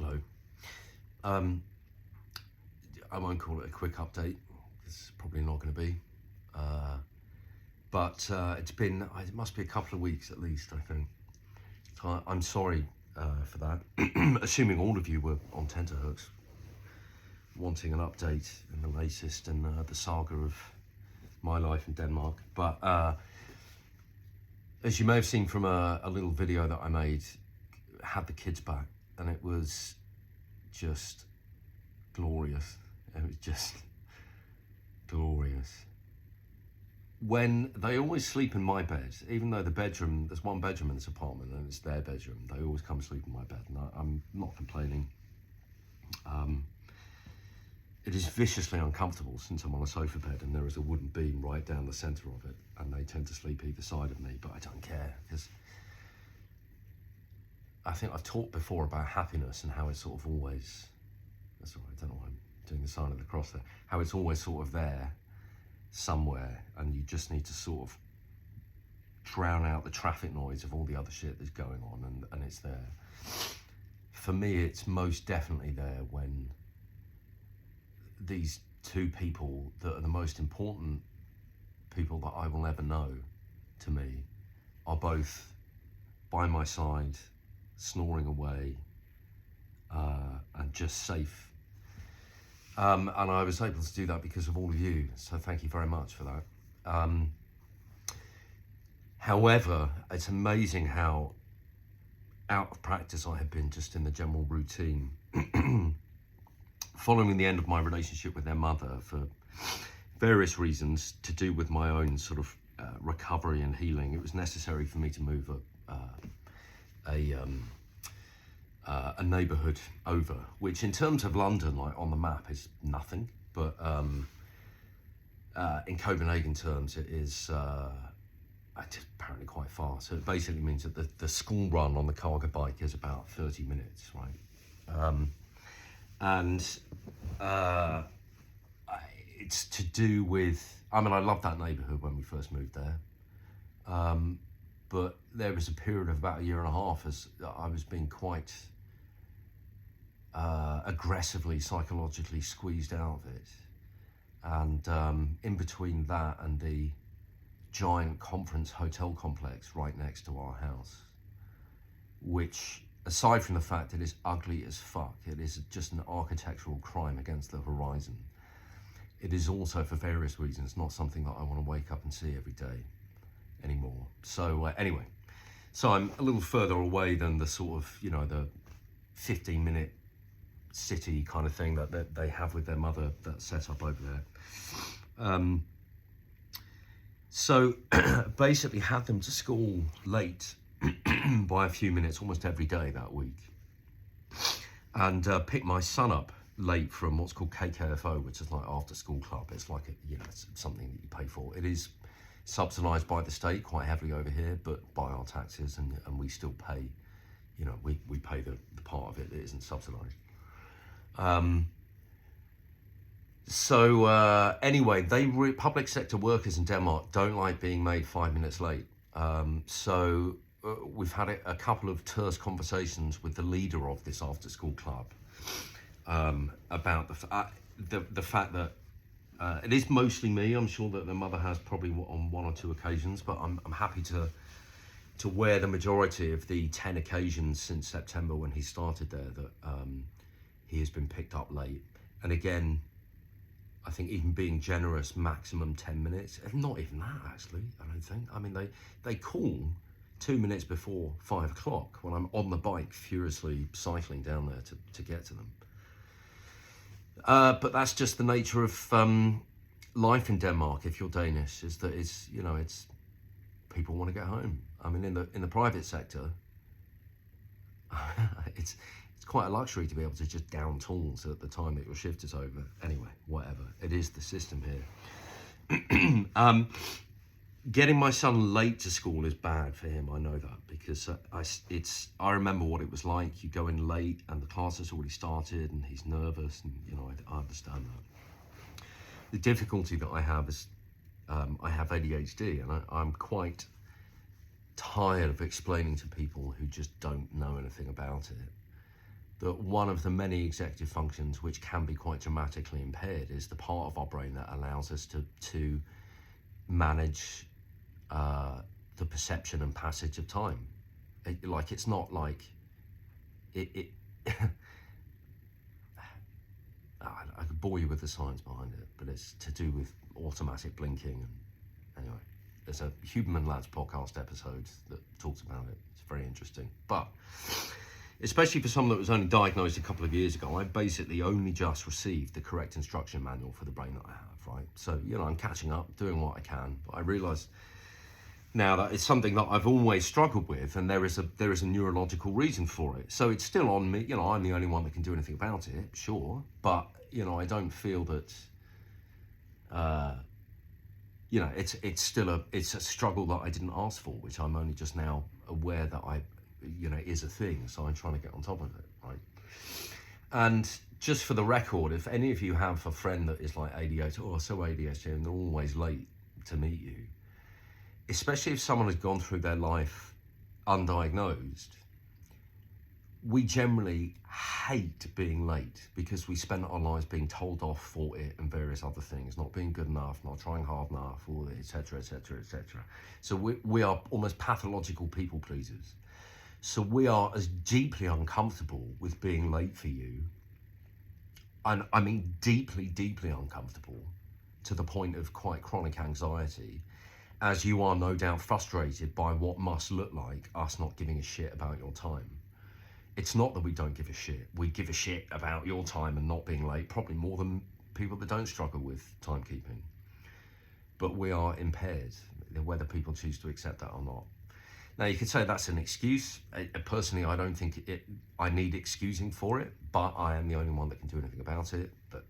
Hello. I won't call it a quick update. It's probably not going to be. But it must be a couple of weeks at least, I think. So I'm sorry for that. Assuming all of you were on tenterhooks, wanting an update and the latest in the saga of my life in Denmark. But as you may have seen from a little video that I made, had the kids back, and it was just glorious. It was just glorious. When they always sleep in my bed, even though there's one bedroom in this apartment and it's their bedroom, they always come sleep in my bed, and I'm not complaining. It is viciously uncomfortable since I'm on a sofa bed and there is a wooden beam right down the center of it, and they tend to sleep either side of me, but I don't care, because I think I've talked before about happiness and how it's sort of always, that's all right, I don't know why I'm doing the sign of the cross there, how it's always sort of there somewhere, and you just need to sort of drown out the traffic noise of all the other shit that's going on, and it's there. For me, it's most definitely there when these two people that are the most important people that I will ever know to me are both by my side, snoring away, and just safe. And I was able to do that because of all of you, so thank you very much for that. However, it's amazing how out of practice I have been just in the general routine. Following the end of my relationship with their mother, for various reasons to do with my own sort of recovery and healing, it was necessary for me to move a neighbourhood over, which in terms of London, like on the map, is nothing, but in Copenhagen terms, it is apparently quite far. So it basically means that the school run on the cargo bike is about 30 minutes, right? It's to do with, I mean, I loved that neighbourhood when we first moved there. But there was a period of about a year and a half as I was being quite aggressively, psychologically squeezed out of it. And in between that and the giant conference hotel complex right next to our house, which, aside from the fact it is ugly as fuck, it is just an architectural crime against the horizon, it is also, for various reasons, not something that I want to wake up and see every day anymore. So anyway, so I'm a little further away than the sort of, you know, the 15-minute city kind of thing that they have with their mother that's set up over there. So basically had them to school late by a few minutes almost every day that week, and picked my son up late from what's called KKFO, which is like after school club. It's like it's something that you pay for. It is subsidised by the state quite heavily over here, but by our taxes, and we still pay, you know, we pay the part of it that isn't subsidised. Anyway, public sector workers in Denmark don't like being made 5 minutes late. We've had a couple of terse conversations with the leader of this after-school club about the fact that it is mostly me. I'm sure that the mother has probably on one or two occasions, but I'm happy to wear the majority of the 10 occasions since September when he started there that he has been picked up late. And again, I think even being generous, maximum 10 minutes. Not even that, actually, I don't think. I mean, they call 2 minutes before 5 o'clock when I'm on the bike furiously cycling down there to get to them. But that's just the nature of life in Denmark, if you're Danish, is that it's people want to get home. I mean, in the private sector, it's quite a luxury to be able to just down tools at the time that your shift is over. Anyway, whatever. It is the system here. Getting my son late to school is bad for him. I know that, because I remember what it was like. You go in late and the class has already started and he's nervous, and you know, I understand that. The difficulty that I have is I have ADHD, and I'm quite tired of explaining to people who just don't know anything about it that one of the many executive functions which can be quite dramatically impaired is the part of our brain that allows us to manage the perception and passage of time. It's not like it I could bore you with the science behind it, but it's to do with automatic blinking. And anyway, there's a Huberman Labs podcast episode that talks about it. It's very interesting. But especially for someone that was only diagnosed a couple of years ago, I basically only just received the correct instruction manual for the brain that I have, right? So, I'm catching up, doing what I can. But I realised now that it's something that I've always struggled with, and there is a neurological reason for it. So it's still on me. I'm the only one that can do anything about it, sure. But, I don't feel that, it's still it's a struggle that I didn't ask for, which I'm only just now aware that is a thing. So I'm trying to get on top of it, right? And just for the record, if any of you have a friend that is like ADHD or so ADHD and they're always late to meet you, especially if someone has gone through their life undiagnosed, we generally hate being late because we spend our lives being told off for it and various other things, not being good enough, not trying hard enough, all this, etc., etc., etc. So we are almost pathological people pleasers. So we are as deeply uncomfortable with being late for you, and I mean deeply, deeply uncomfortable to the point of quite chronic anxiety, as you are no doubt frustrated by what must look like us not giving a shit about your time. It's not that we don't give a shit. We give a shit about your time and not being late, probably more than people that don't struggle with timekeeping. But we are impaired, whether people choose to accept that or not. Now, you could say that's an excuse. Personally, I don't think I need excusing for it, but I am the only one that can do anything about it. But,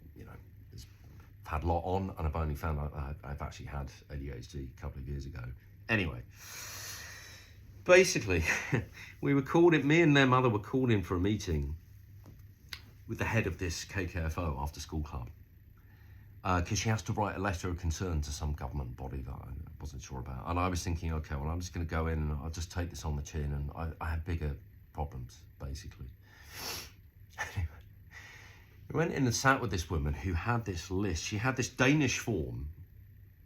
I've had a lot on, and I've only found out that I've actually had ADHD a couple of years ago. Anyway, basically, me and their mother were called in for a meeting with the head of this KKFO after school club, because she has to write a letter of concern to some government body that I wasn't sure about. And I was thinking, okay, well, I'm just going to go in and I'll just take this on the chin, and I have bigger problems, basically. Anyway, we went in and sat with this woman who had this list. She had this Danish form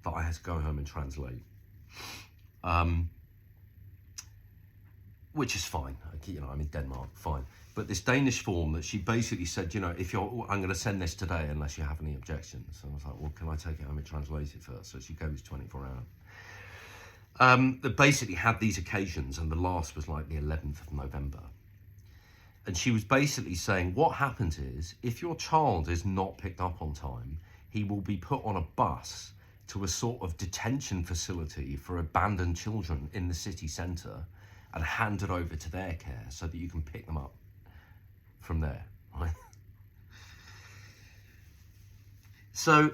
that I had to go home and translate, which is fine. I'm in Denmark, fine. But this Danish form that she basically said, I'm going to send this today unless you have any objections. And I was like, well, can I take it home and translate it first? So she goes 24 hours. That basically had these occasions, and the last was like the 11th of November. And she was basically saying, what happens is, if your child is not picked up on time, he will be put on a bus to a sort of detention facility for abandoned children in the city centre and handed over to their care so that you can pick them up from there, right? So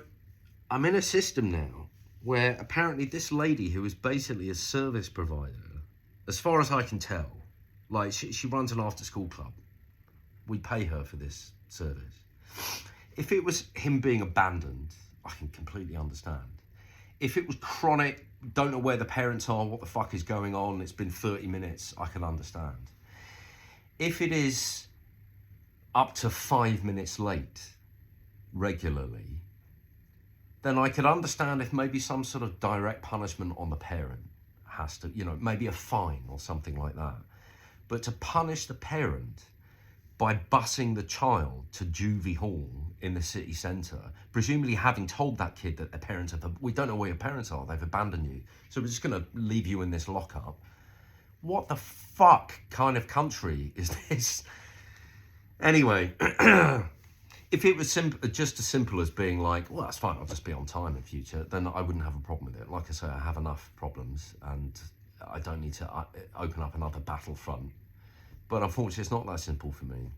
I'm in a system now where apparently this lady, who is basically a service provider, as far as I can tell, like she runs an after school club. We pay her for this service. If it was him being abandoned, I can completely understand. If it was chronic, don't know where the parents are, what the fuck is going on, it's been 30 minutes, I can understand. If it is up to 5 minutes late regularly, then I could understand if maybe some sort of direct punishment on the parent has to, maybe a fine or something like that. But to punish the parent by busing the child to juvie hall in the city centre, presumably having told that kid that their parents we don't know where your parents are, they've abandoned you, so we're just going to leave you in this lockup. What the fuck kind of country is this? Anyway, if it was just as simple as being like, well, that's fine, I'll just be on time in future, then I wouldn't have a problem with it. Like I say, I have enough problems and I don't need to open up another battlefront. But unfortunately, it's not that simple for me.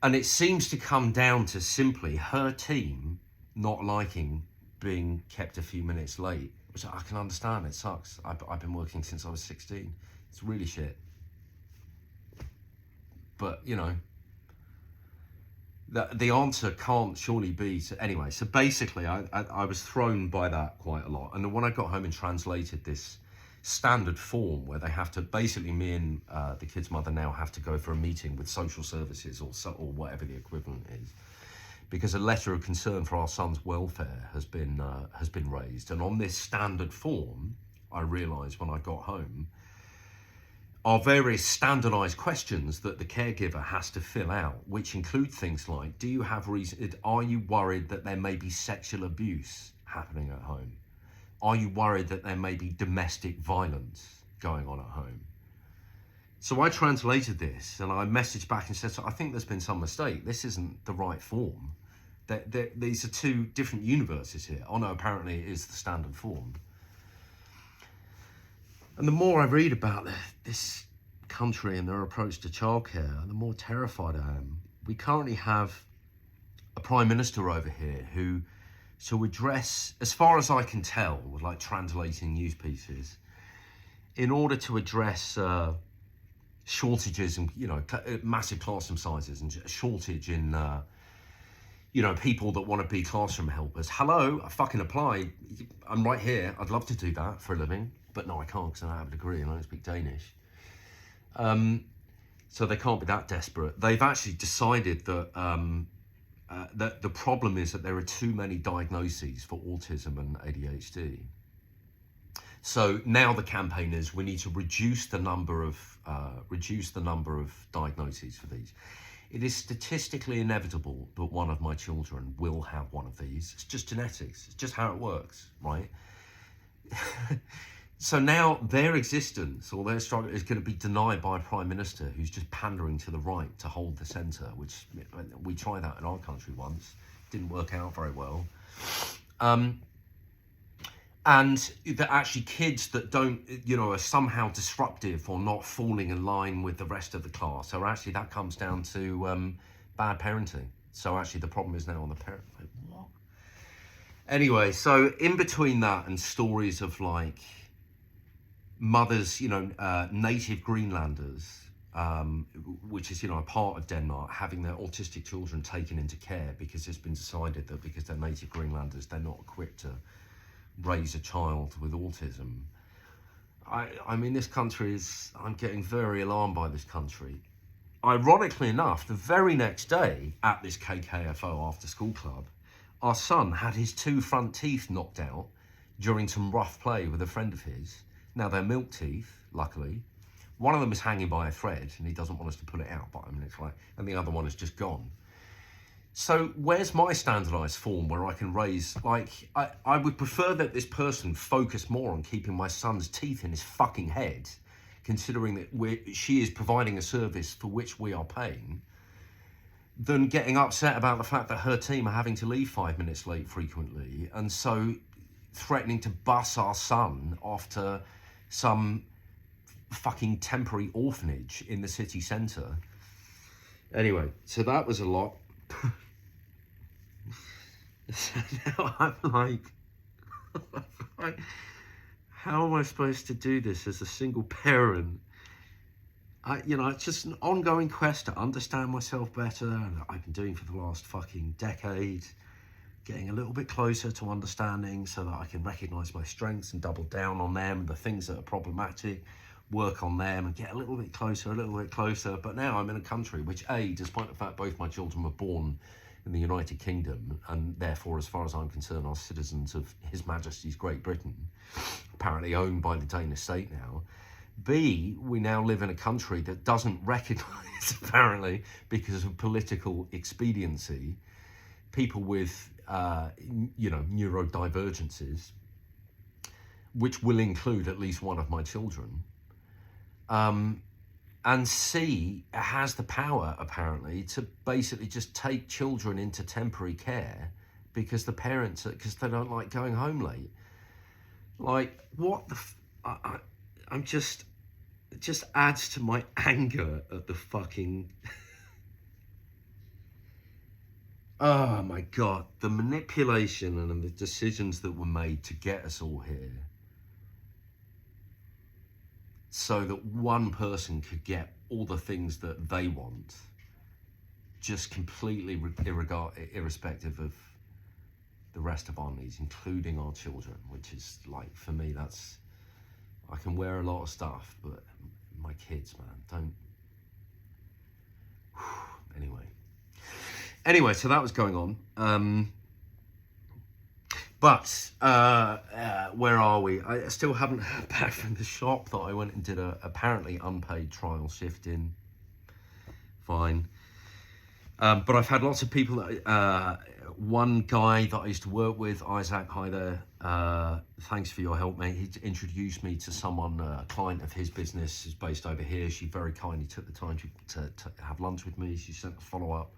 And it seems to come down to simply her team not liking being kept a few minutes late, which I can understand. It sucks. I've been working since I was 16. It's really shit. But, the answer can't surely be to, anyway. So basically, I was thrown by that quite a lot. And when I got home and translated this standard form where they have to, basically me and the kid's mother now have to go for a meeting with social services or whatever the equivalent is, because a letter of concern for our son's welfare has been raised. And on this standard form, I realised when I got home, are various standardised questions that the caregiver has to fill out, which include things like, do you have reason? Are you worried that there may be sexual abuse happening at home? Are you worried that there may be domestic violence going on at home? So I translated this and I messaged back and said, so I think there's been some mistake. This isn't the right form. These are two different universes here. Oh no, apparently it is the standard form. And the more I read about this country and their approach to childcare, the more terrified I am. We currently have a Prime Minister over here who, to address, as far as I can tell, with like translating news pieces, in order to address shortages and, you know, massive classroom sizes and a shortage in, you know, people that want to be classroom helpers. Hello, I fucking applied. I'm right here. I'd love to do that for a living, but no, I can't because I don't have a degree and I don't speak Danish. So they can't be that desperate. They've actually decided that that the problem is that there are too many diagnoses for autism and ADHD. So now the campaign is we need to reduce the number of diagnoses for these. It is statistically inevitable that one of my children will have one of these. It's just genetics. It's just how it works, right? So now their existence or their struggle is going to be denied by a Prime Minister who's just pandering to the right to hold the centre, which we tried that in our country once. Didn't work out very well. And that actually kids that don't, you know, are somehow disruptive or not falling in line with the rest of the class. So actually that comes down to bad parenting. So actually the problem is now on the parent. Like, what? Anyway, so in between that and stories of like mothers, you know, native Greenlanders, which is, you know, a part of Denmark, having their autistic children taken into care because it's been decided that because they're native Greenlanders, they're not equipped to raise a child with autism. I mean, this country is, I'm getting very alarmed by this country. Ironically enough, the very next day at this KKFO after school club, our son had his 2 front teeth knocked out during some rough play with a friend of his. Now they're milk teeth, luckily. One of them is hanging by a thread and he doesn't want us to pull it out, but I mean, it's like, and the other one is just gone. So where's my standardised form where I can raise, like, I would prefer that this person focus more on keeping my son's teeth in his fucking head, considering that she is providing a service for which we are paying, than getting upset about the fact that her team are having to leave 5 minutes late frequently, and so threatening to bus our son off to some fucking temporary orphanage in the city centre. Anyway, so that was a lot. So now I'm like, how am I supposed to do this as a single parent? You know, it's just an ongoing quest to understand myself better, and I've been doing for the last fucking decade, getting a little bit closer to understanding so that I can recognise my strengths and double down on them, the things that are problematic, work on them and get a little bit closer. But now I'm in a country which, despite the fact both my children were born in the United Kingdom and therefore, as far as I'm concerned, are citizens of His Majesty's Great Britain, apparently owned by the Danish state now. B, we now live in a country that doesn't recognise, apparently, because of political expediency, people with, you know, neurodivergences, which will include at least one of my children. And C, has the power, apparently, to basically just take children into temporary care because the parents, because they don't like going home late. Like, what the I'm just, it just adds to my anger at the fucking... Oh my God, the manipulation and the decisions that were made to get us all here so that one person could get all the things that they want, just completely irrespective of the rest of our needs, including our children, which is like, for me, that's, I can wear a lot of stuff, but my kids, man, don't. Anyway, so that was going on. But where are we? I still haven't heard back from the shop that I went and did a apparently unpaid trial shift in. Fine. But I've had lots of people that, one guy that I used to work with, Isaac, hi there, thanks for your help, mate. He introduced me to someone, a client of his business is based over here. She very kindly took the time to have lunch with me. She sent a follow-up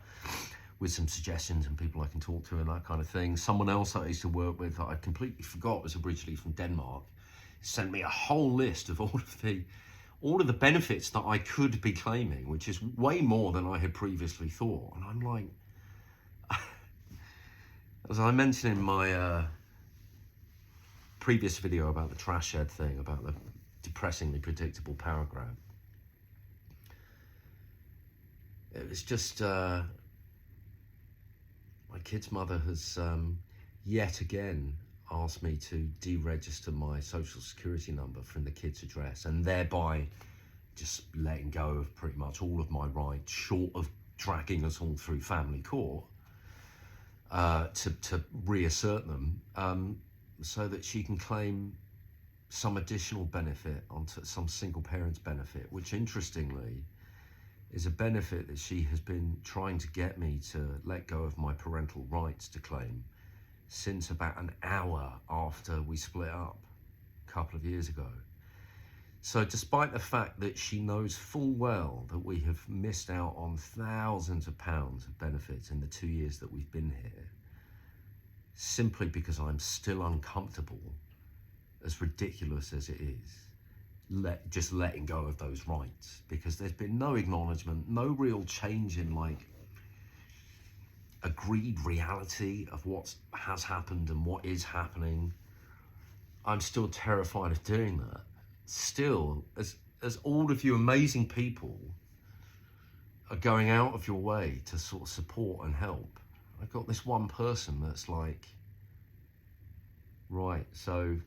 with some suggestions and people I can talk to and that kind of thing. Someone else that I used to work with that I completely forgot was originally from Denmark sent me a whole list of all of the benefits that I could be claiming, which is way more than I had previously thought. And I'm like, as I mentioned in my previous video about the trash shed thing, about the depressingly predictable power grab, it was just, my kid's mother has yet again asked me to deregister my social security number from the kid's address, and thereby just letting go of pretty much all of my rights, short of dragging us all through family court, to reassert them, so that she can claim some additional benefit onto some single parent's benefit, which interestingly is a benefit that she has been trying to get me to let go of my parental rights to claim since about an hour after we split up a couple of years ago. So despite the fact that she knows full well that we have missed out on thousands of pounds of benefits in the 2 years that we've been here, simply because I'm still uncomfortable, as ridiculous as it is, just letting go of those rights, because there's been no acknowledgement, no real change in like agreed reality of what has happened and what is happening. I'm still terrified of doing that. Still, as all of you amazing people are going out of your way to sort of support and help, I've got this one person that's like, right, so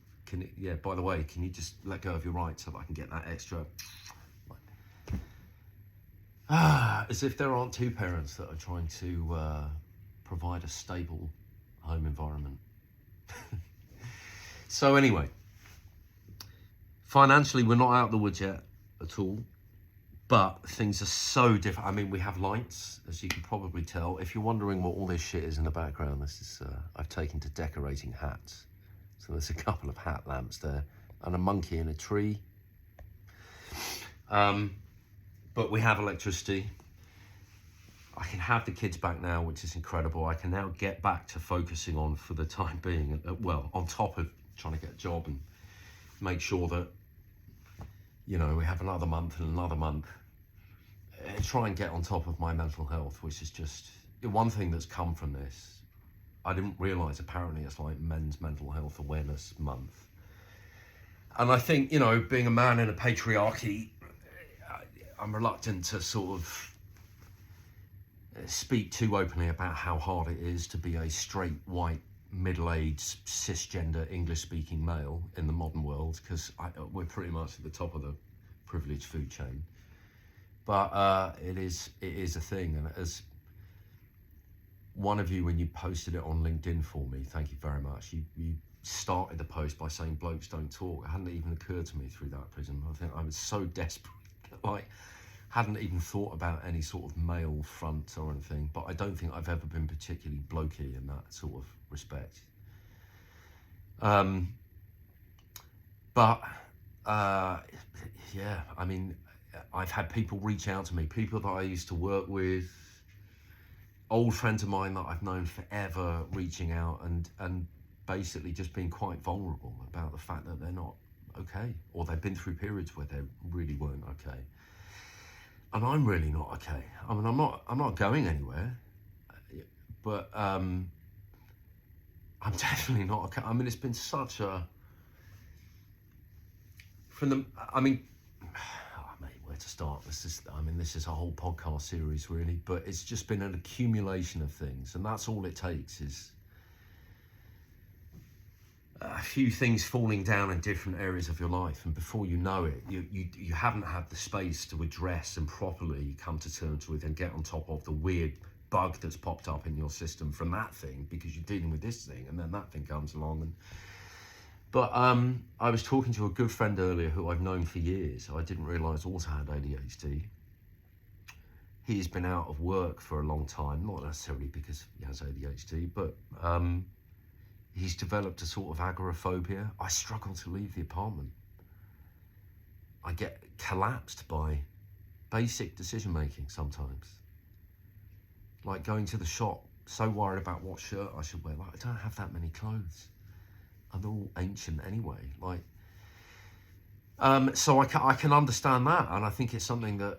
by the way, can you just let go of your rights so that I can get that extra? As if there aren't two parents that are trying to provide a stable home environment. So anyway, financially, we're not out of the woods yet at all, but things are so different. I mean, we have lights, as you can probably tell. If you're wondering what all this shit is in the background, this is, I've taken to decorating hats. So there's a couple of hat lamps there and a monkey in a tree. But we have electricity. I can have the kids back now, which is incredible. I can now get back to focusing on, for the time being, well, on top of trying to get a job and make sure that, you know, we have another month and another month. Try and get on top of my mental health, which is just one thing that's come from this. I didn't realise apparently it's like Men's Mental Health Awareness Month. And I think, you know, being a man in a patriarchy, I'm reluctant to sort of speak too openly about how hard it is to be a straight, white, middle-aged, cisgender, English-speaking male in the modern world, because we're pretty much at the top of the privileged food chain. But it is a thing, and as one of you, when you posted it on LinkedIn for me, thank you very much. You started the post by saying blokes don't talk. It hadn't even occurred to me through that prism. I think I was so desperate, like, hadn't even thought about any sort of male front or anything, but I don't think I've ever been particularly blokey in that sort of respect. Yeah, I mean, I've had people reach out to me, people that I used to work with, old friends of mine that I've known forever reaching out and basically just being quite vulnerable about the fact that they're not okay, or they've been through periods where they really weren't okay. And I'm really not okay. I mean, I'm not going anywhere, but I'm definitely not okay. I mean, it's been such a, where to start? This is a whole podcast series really, but it's just been an accumulation of things, and that's all it takes is a few things falling down in different areas of your life, and before you know it, you haven't had the space to address and properly come to terms with and get on top of the weird bug that's popped up in your system from that thing, because you're dealing with this thing, and then that thing comes along. But I was talking to a good friend earlier who I've known for years, I didn't realise also had ADHD. He's been out of work for a long time, not necessarily because he has ADHD, but he's developed a sort of agoraphobia. I struggle to leave the apartment. I get collapsed by basic decision making sometimes. Like going to the shop, so worried about what shirt I should wear. Like, I don't have that many clothes, and they're all ancient anyway. Like, so I can understand that, and I think it's something that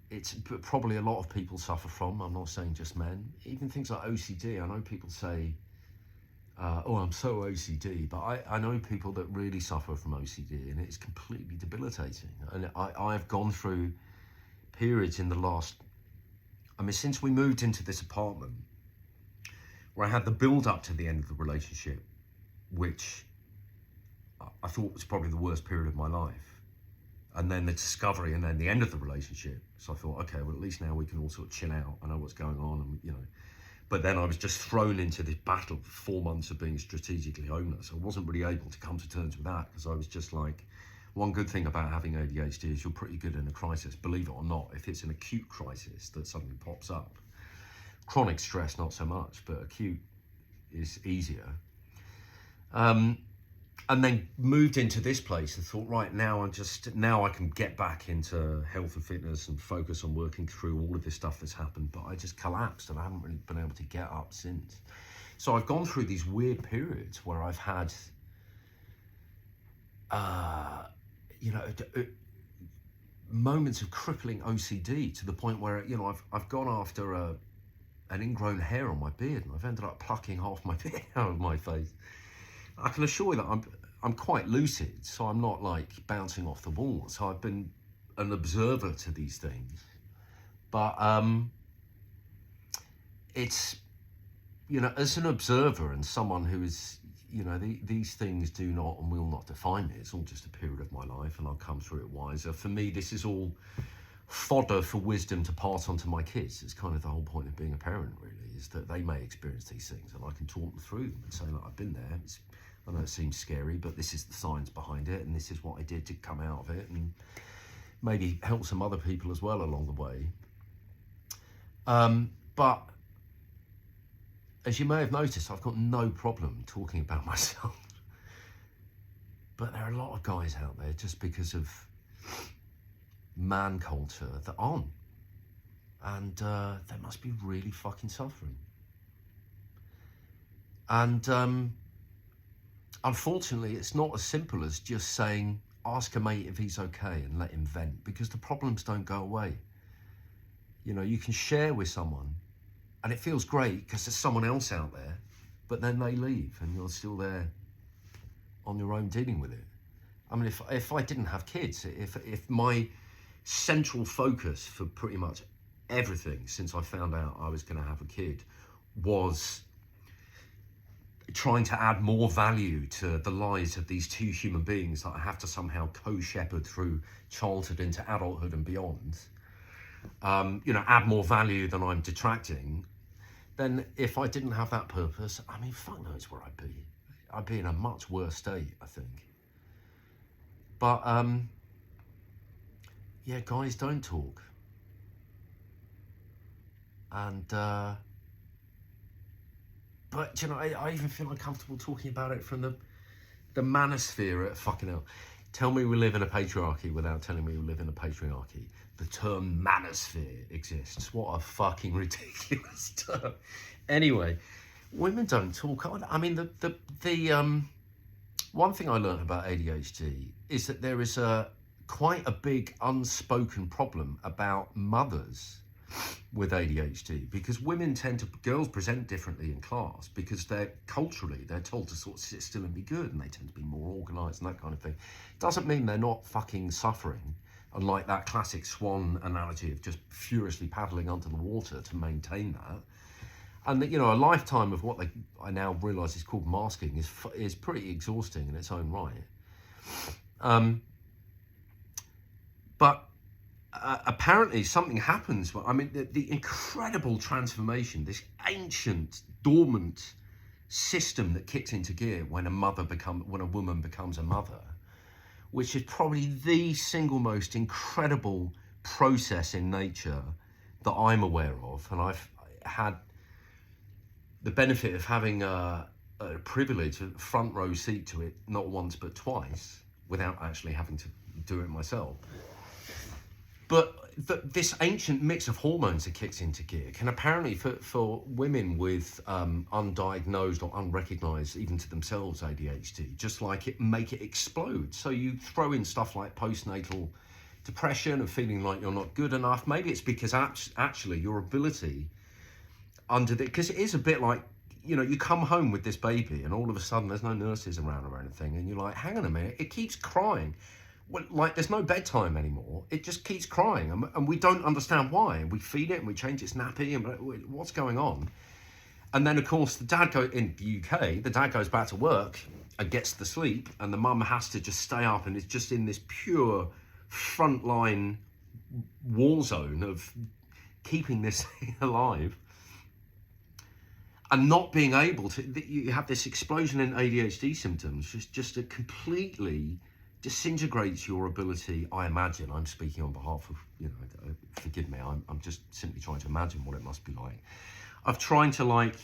it's probably a lot of people suffer from. I'm not saying just men. Even things like OCD. I know people say, oh, I'm so OCD, but I know people that really suffer from OCD, and it's completely debilitating. And I've gone through periods in the last, since we moved into this apartment, where I had the build up to the end of the relationship, which I thought was probably the worst period of my life. And then the discovery, and then the end of the relationship. So I thought, okay, well, at least now we can all sort of chill out. I know what's going on, and you know. But then I was just thrown into this battle for 4 months of being strategically homeless. I wasn't really able to come to terms with that, because I was just like, one good thing about having ADHD is you're pretty good in a crisis, believe it or not. If it's an acute crisis that suddenly pops up, chronic stress, not so much, but acute is easier. And then moved into this place and thought, right, now I can get back into health and fitness and focus on working through all of this stuff that's happened. But I just collapsed, and I haven't really been able to get up since. So I've gone through these weird periods where I've had, moments of crippling OCD, to the point where, I've gone after an ingrown hair on my beard, and I've ended up plucking half my beard out of my face. I can assure you that I'm quite lucid, so I'm not like bouncing off the wall. So I've been an observer to these things, but it's, as an observer and someone who is, these things do not and will not define me. It's all just a period of my life, and I'll come through it wiser. For me, this is all fodder for wisdom to pass on to my kids. It's kind of the whole point of being a parent, really, is that they may experience these things, and I can talk them through them and say, look, I've been there. I know it seems scary, but this is the science behind it, and this is what I did to come out of it, and maybe help some other people as well along the way. But as you may have noticed, I've got no problem talking about myself. But there are a lot of guys out there, just because of man culture, that aren't. And they must be really fucking suffering. And unfortunately, it's not as simple as just saying, ask a mate if he's okay and let him vent, because the problems don't go away. You can share with someone, and it feels great because there's someone else out there, but then they leave and you're still there on your own dealing with it. If I didn't have kids, if my central focus for pretty much everything since I found out I was going to have a kid was trying to add more value to the lives of these two human beings that I have to somehow co-shepherd through childhood into adulthood and beyond, add more value than I'm detracting, then if I didn't have that purpose, fuck knows where I'd be. I'd be in a much worse state, I think. But, yeah, guys don't talk. And, but, I even feel uncomfortable talking about it from the manosphere at fucking hell. Tell me we live in a patriarchy without telling me we live in a patriarchy. The term manosphere exists. What a fucking ridiculous term. Anyway, women don't talk. The one thing I learned about ADHD is that there is quite a big unspoken problem about mothers with ADHD, because girls present differently in class, because they're told to sort of sit still and be good, and they tend to be more organised and that kind of thing. Doesn't mean they're not fucking suffering, unlike that classic swan analogy of just furiously paddling under the water to maintain that. And you know, a lifetime of what I now realise is called masking is pretty exhausting in its own right. But apparently something happens. I mean, the incredible transformation, this ancient, dormant system that kicks into gear when when a woman becomes a mother, which is probably the single most incredible process in nature that I'm aware of. And I've had the benefit of having a privilege, a front row seat to it, not once but twice, without actually having to do it myself. But this ancient mix of hormones that kicks into gear can apparently, for women with undiagnosed or unrecognized, even to themselves, ADHD, just like it, make it explode. So you throw in stuff like postnatal depression and feeling like you're not good enough. Maybe it's because actually your ability because it is a bit like, you know, you come home with this baby and all of a sudden there's no nurses around or anything, and you're like, hang on a minute, it keeps crying. Well, like there's no bedtime anymore. It just keeps crying, and we don't understand why. And we feed it and we change its nappy, and what's going on? And then of course the dad in the UK, the dad goes back to work and gets the sleep, and the mum has to just stay up, and it's just in this pure frontline war zone of keeping this thing alive. And not being able to, you have this explosion in ADHD symptoms, just it completely disintegrates your ability. I imagine, I'm speaking on behalf of, you know, forgive me, I'm just simply trying to imagine what it must be like, of trying to like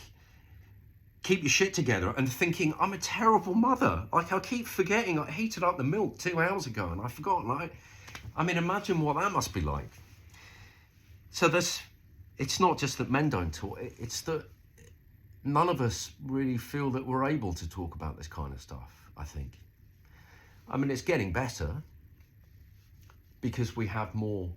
keep your shit together and thinking, I'm a terrible mother. Like I keep forgetting, I heated up the milk 2 hours ago and I've forgotten. I mean, imagine what that must be like. So it's not just that men don't talk, it's that none of us really feel that we're able to talk about this kind of stuff, I think. I mean, it's getting better because we have more,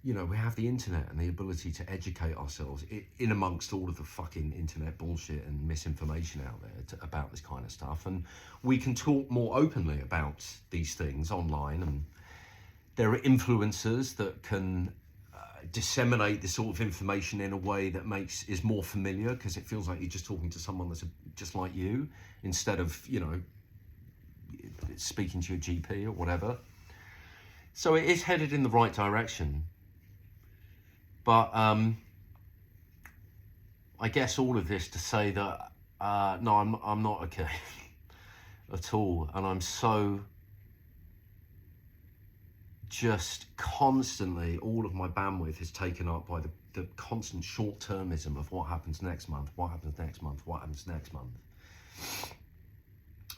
you know, we have the internet and the ability to educate ourselves in amongst all of the fucking internet bullshit and misinformation out there about this kind of stuff. And we can talk more openly about these things online, and there are influencers that can disseminate this sort of information in a way that is more familiar, because it feels like you're just talking to someone that's just like you, instead of, you know, speaking to your GP or whatever. So it is headed in the right direction. But I guess all of this to say that no, I'm not okay at all, and I'm so just constantly, all of my bandwidth is taken up by the constant short-termism of what happens next month, what happens next month, what happens next month.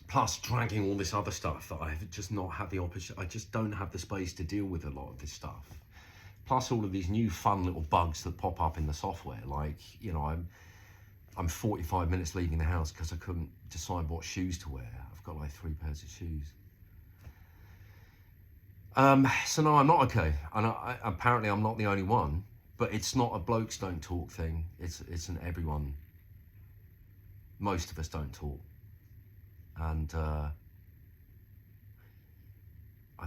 Plus dragging all this other stuff that I have just not had the opportunity, I just don't have the space to deal with a lot of this stuff. Plus all of these new fun little bugs that pop up in the software, like, you know, I'm 45 minutes leaving the house because I couldn't decide what shoes to wear. I've got like 3 pairs of shoes. So no, I'm not okay, and apparently I'm not the only one. But it's not a blokes don't talk thing. It's an everyone. Most of us don't talk, and I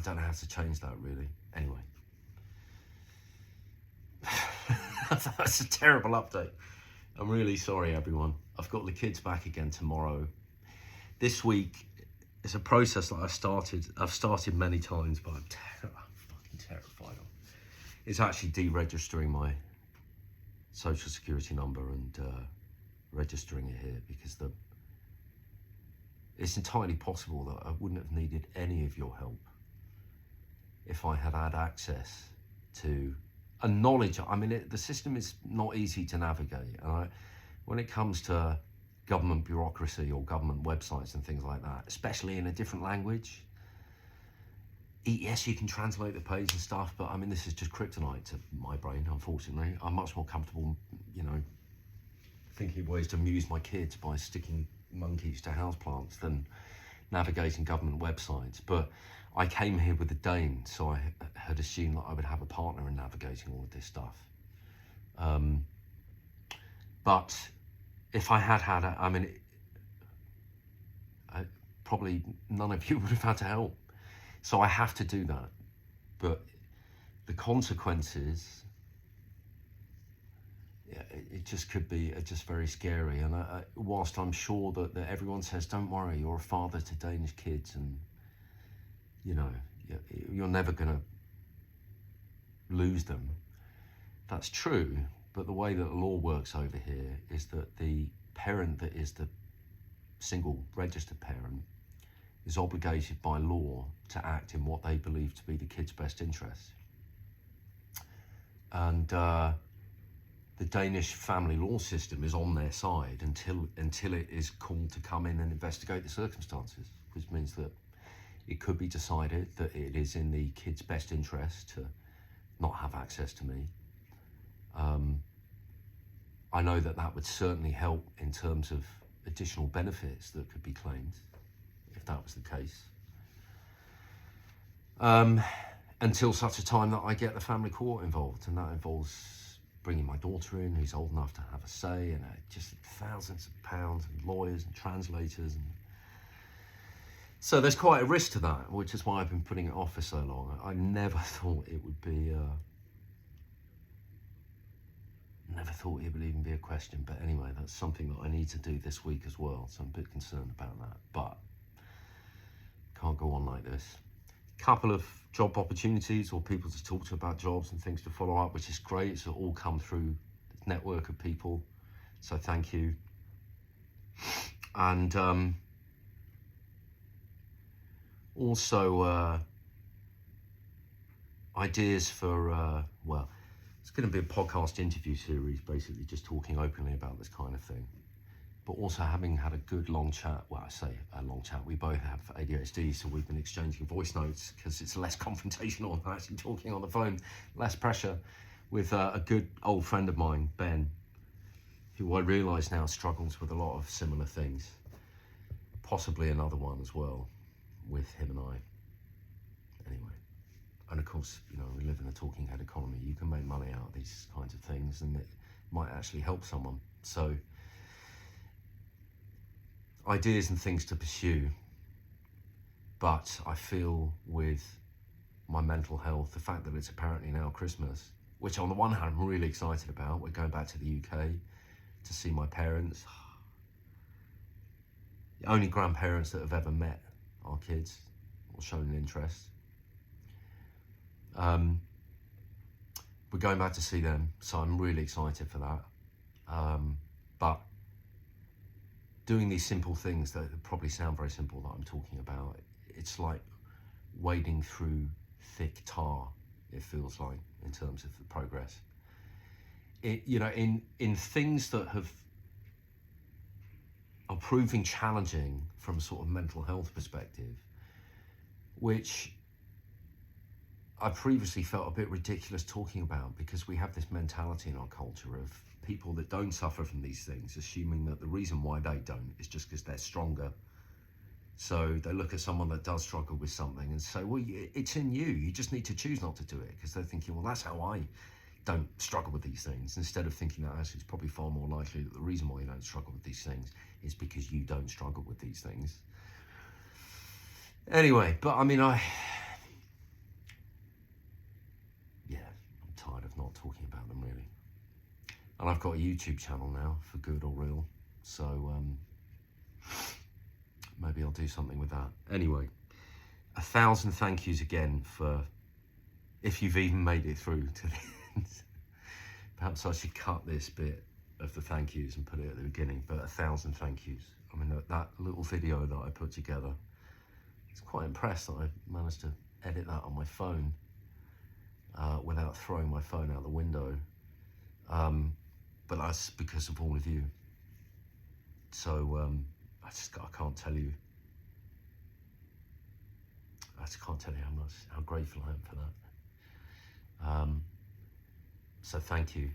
don't know how to change that really. Anyway, that's a terrible update. I'm really sorry, everyone. I've got the kids back again tomorrow. This week, it's a process that I've started many times, but I'm fucking terrified of. It's actually deregistering my social security number and registering it here, because it's entirely possible that I wouldn't have needed any of your help if I had had access to a knowledge. I mean, the system is not easy to navigate, and when it comes to government bureaucracy or government websites and things like that, especially in a different language, yes, you can translate the page and stuff, but I mean, this is just kryptonite to my brain, unfortunately. I'm much more comfortable, you know, thinking of ways to amuse my kids by sticking monkeys to houseplants than navigating government websites. But I came here with a Dane, so I had assumed that I would have a partner in navigating all of this stuff. But if I had I mean, probably none of you would have had to help. So I have to do that. But the consequences, it just could be just very scary. And whilst I'm sure that everyone says, don't worry, you're a father to Danish kids, and you know, you're never going to lose them. That's true, but the way that the law works over here is that the parent that is the single registered parent is obligated by law to act in what they believe to be the kid's best interest. And the Danish family law system is on their side until it is called to come in and investigate the circumstances, which means that it could be decided that it is in the kid's best interest to not have access to me. I know that would certainly help in terms of additional benefits that could be claimed if that was the case. Until such a time that I get the family court involved, and that involves bringing my daughter in, who's old enough to have a say, and just thousands of pounds, and lawyers and translators, and so there's quite a risk to that, which is why I've been putting it off for so long. I never thought it would be, never thought it would even be a question. But anyway, that's something that I need to do this week as well. So I'm a bit concerned about that, but can't go on like this. Couple of job opportunities or people to talk to about jobs and things to follow up, which is great. It's all come through this network of people. So thank you. And, also ideas for, well, it's going to be a podcast interview series, basically just talking openly about this kind of thing. But also having had a good long chat, well, I say a long chat, we both have ADHD, so we've been exchanging voice notes because it's less confrontational than actually talking on the phone, less pressure, with a good old friend of mine, Ben, who I realise now struggles with a lot of similar things. Possibly another one as well with him and I. Anyway, and of course, you know, we live in a talking head economy. You can make money out of these kinds of things, and it might actually help someone. So ideas and things to pursue. But I feel with my mental health, the fact that it's apparently now Christmas, which on the one hand I'm really excited about. We're going back to the UK to see my parents. The only grandparents that have ever met our kids or shown an interest. We're going back to see them, so I'm really excited for that. But doing these simple things that probably sound very simple that I'm talking about, it's like wading through thick tar, it feels like, in terms of the progress. You know, in things that are proving challenging from a sort of mental health perspective, which I previously felt a bit ridiculous talking about, because we have this mentality in our culture of people that don't suffer from these things assuming that the reason why they don't is just because they're stronger. So they look at someone that does struggle with something and say, well, it's in you, you just need to choose not to do it, because they're thinking, well, that's how I don't struggle with these things, instead of thinking that actually it's probably far more likely that the reason why you don't struggle with these things is because you don't struggle with these things. Anyway, but I mean, I'm tired of not talking about them, really. And I've got a YouTube channel now, for good or real, so maybe I'll do something with that. Anyway, 1,000 thank yous again for, if you've even made it through to the end. Perhaps I should cut this bit of the thank yous and put it at the beginning, but 1,000 thank yous. I mean, that little video that I put together, I was quite impressed that I managed to edit that on my phone without throwing my phone out the window. But that's because of all of you. So I can't tell you. I just can't tell you how grateful I am for that. So thank you.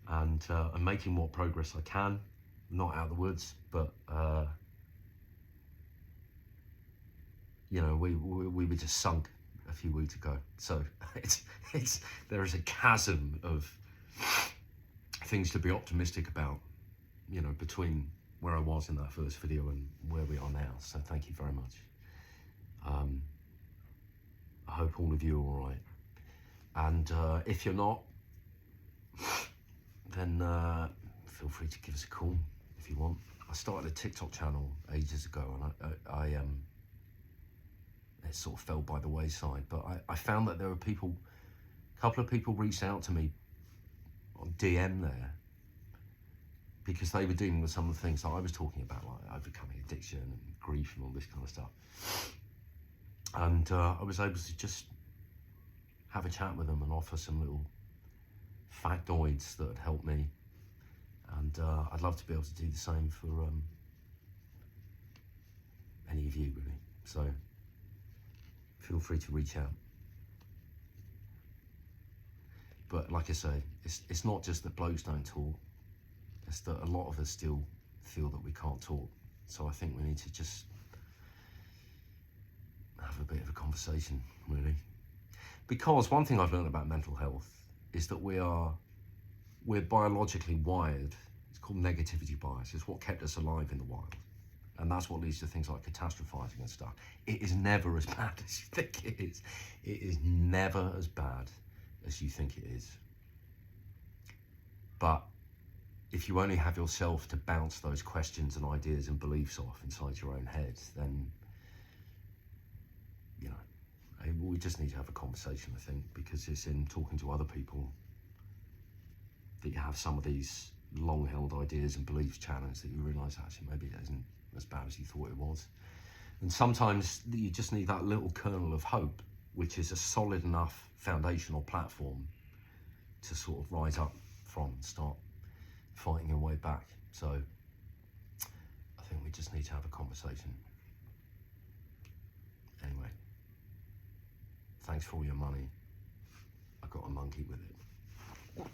And I'm making what progress I can. Not out of the woods, but you know, we were just sunk a few weeks ago. So there is a chasm of things to be optimistic about, you know, between where I was in that first video and where we are now. So thank you very much. I hope all of you are all right. And if you're not, then feel free to give us a call if you want. I started a TikTok channel ages ago, and it sort of fell by the wayside. But I found that there were people, a couple of people reached out to me on DM there because they were dealing with some of the things that I was talking about, like overcoming addiction and grief and all this kind of stuff. And I was able to just have a chat with them and offer some little factoids that had helped me. And I'd love to be able to do the same for any of you, really. So feel free to reach out. But like I say, it's not just that blokes don't talk, it's that a lot of us still feel that we can't talk. So I think we need to just have a bit of a conversation, really. Because one thing I've learned about mental health is that we're biologically wired. It's called negativity bias. It's what kept us alive in the wild. And that's what leads to things like catastrophizing and stuff. It is never as bad as you think it is. It is never as bad as you think it is. But if you only have yourself to bounce those questions and ideas and beliefs off inside your own head, then, you know, we just need to have a conversation, I think, because it's in talking to other people that you have some of these long-held ideas and beliefs challenged, that you realise actually maybe it isn't as bad as you thought it was. And sometimes you just need that little kernel of hope, which is a solid enough foundational platform to sort of rise up from and start fighting your way back. So I think we just need to have a conversation. Anyway, thanks for all your money. I got a monkey with it.